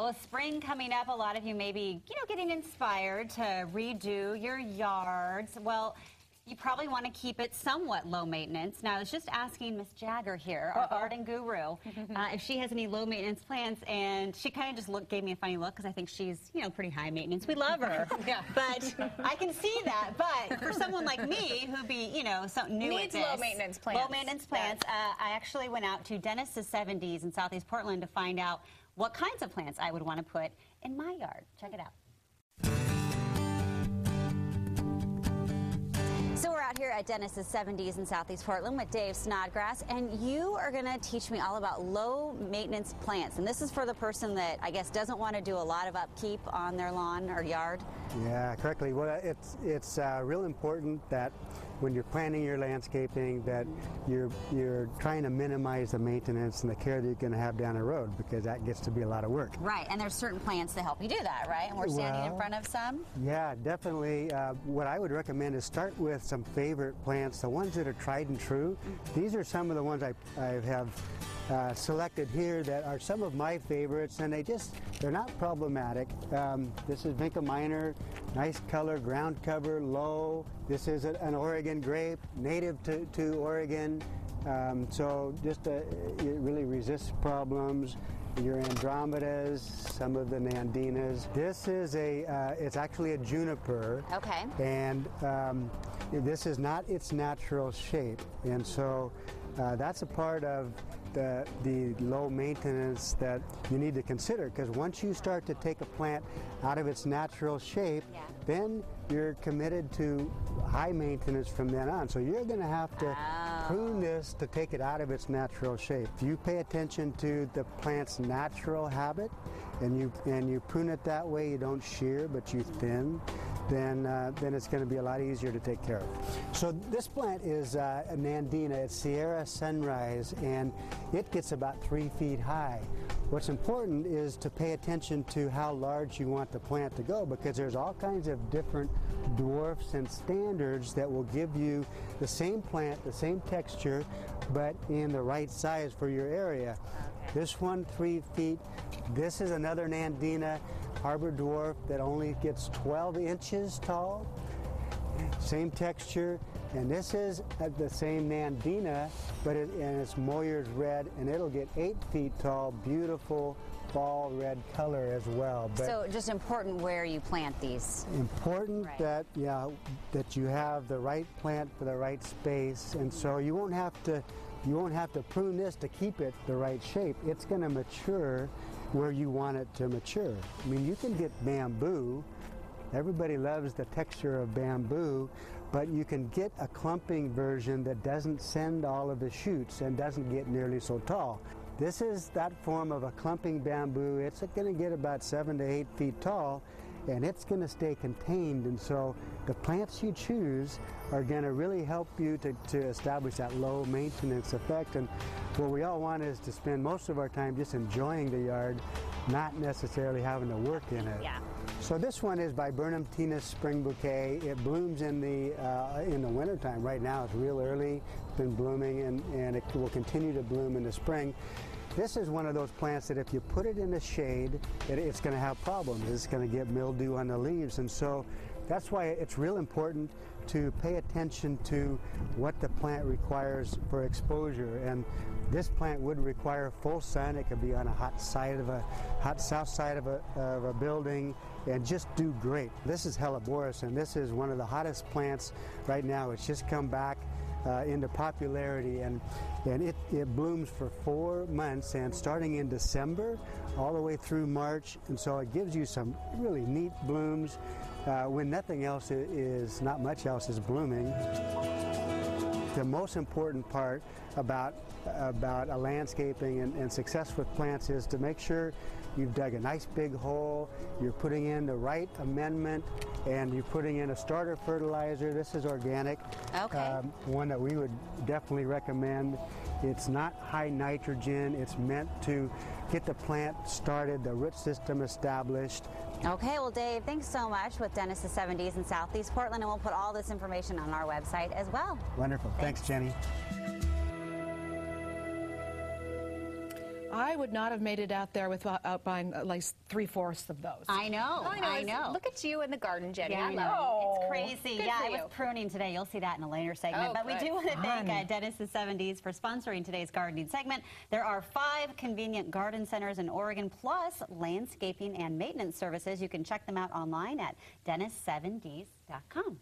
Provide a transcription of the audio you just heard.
Well, with spring coming up, a lot of you may be, getting inspired to redo your yards. Well, you probably want to keep it somewhat low maintenance. Now, I was just asking Miss Jagger here, our garden guru, if she has any low maintenance plants, and she kind of just gave me a funny look because I think she's, pretty high maintenance. We love her, but I can see that. But for someone like me who be, something new needs at this, low maintenance plants. Low maintenance plants. I actually went out to Dennis's 70s in Southeast Portland to find out what kinds of plants I would want to put in my yard. Check it out. So we're out here at Dennis's 70s in Southeast Portland with Dave Snodgrass, and you are going to teach me all about low maintenance plants. And this is for the person that I guess doesn't want to do a lot of upkeep on their lawn or yard. Yeah, correctly. Well, it's real important that when you're planning your landscaping that you're trying to minimize the maintenance and the care that you're going to have down the road, because that gets to be a lot of work. Right, and there's certain plants to help you do that, right? And we're standing in front of some. Yeah, definitely. What I would recommend is start with some favorite plants, the ones that are tried and true. These are some of the ones I have selected here that are some of my favorites, and they're not problematic. This is Vinca minor, nice color, ground cover, low. This is an Oregon grape, native to Oregon, so just it really resists problems. Your Andromedas, some of the Nandinas. This is it's actually a juniper. Okay. And this is not its natural shape, and so that's a part of the low maintenance that you need to consider, because once you start to take a plant out of its natural shape, then you're committed to high maintenance from then on. So you're going to have to prune this to take it out of its natural shape. If you pay attention to the plant's natural habit and you prune it that way, you don't shear but you thin, then it's going to be a lot easier to take care of. So this plant is a Nandina. It's Sierra Sunrise, and it gets about 3 feet high. What's important is to pay attention to how large you want the plant to go, because there's all kinds of different dwarfs and standards that will give you the same plant, the same texture, but in the right size for your area. This one, 3 feet. This is another Nandina, Harbor Dwarf, that only gets 12 inches tall. Same texture. And this is the same Nandina, but it's Moyer's red, and it'll get 8 feet tall, beautiful fall red color as well. But so just important where you plant these. Important that you have the right plant for the right space, and so you won't have to prune this to keep it the right shape. It's going to mature where you want it to mature. I mean, you can get bamboo. Everybody loves the texture of bamboo, but you can get a clumping version that doesn't send all of the shoots and doesn't get nearly so tall. This is that form of a clumping bamboo. It's going to get about 7 to 8 feet tall, and it's going to stay contained. And so the plants you choose are going to really help you to establish that low maintenance effect. And what we all want is to spend most of our time just enjoying the yard, not necessarily having to work in it. Yeah. So this one is Viburnum Tinus Spring Bouquet. It blooms in the wintertime. Right now it's real early, it's been blooming, and it will continue to bloom in the spring. This is one of those plants that if you put it in the shade, it's going to have problems. It's going to get mildew on the leaves, and so that's why it's real important to pay attention to what the plant requires for exposure. And this plant would require full sun. It could be on a hot south side of a building and just do great. This is Helleborus, and this is one of the hottest plants right now. It's just come back into popularity, and it blooms for 4 months, and starting in December all the way through March, and so it gives you some really neat blooms when nothing else not much else is blooming. The most important part about a landscaping and success with plants is to make sure you've dug a nice big hole, you're putting in the right amendment, and you're putting in a starter fertilizer. This is organic. Okay. One that we would definitely recommend. It's not high nitrogen. It's meant to get the plant started, the root system established. Okay, well, Dave, thanks so much with Dennis's 70s in Southeast Portland, and we'll put all this information on our website as well. Wonderful. Thanks, Jenny. I would not have made it out there without buying at least 3/4 of those. I know. I know. Look at you in the garden, Jenny. Yeah, I love it's crazy. Good Yeah, for I was you. pruning today. You'll see that in a later segment. Oh, but we good. do want to thank Fun. Dennis's 70s for sponsoring today's gardening segment. There are 5 convenient garden centers in Oregon, plus landscaping and maintenance services. You can check them out online at dennis7ds.com.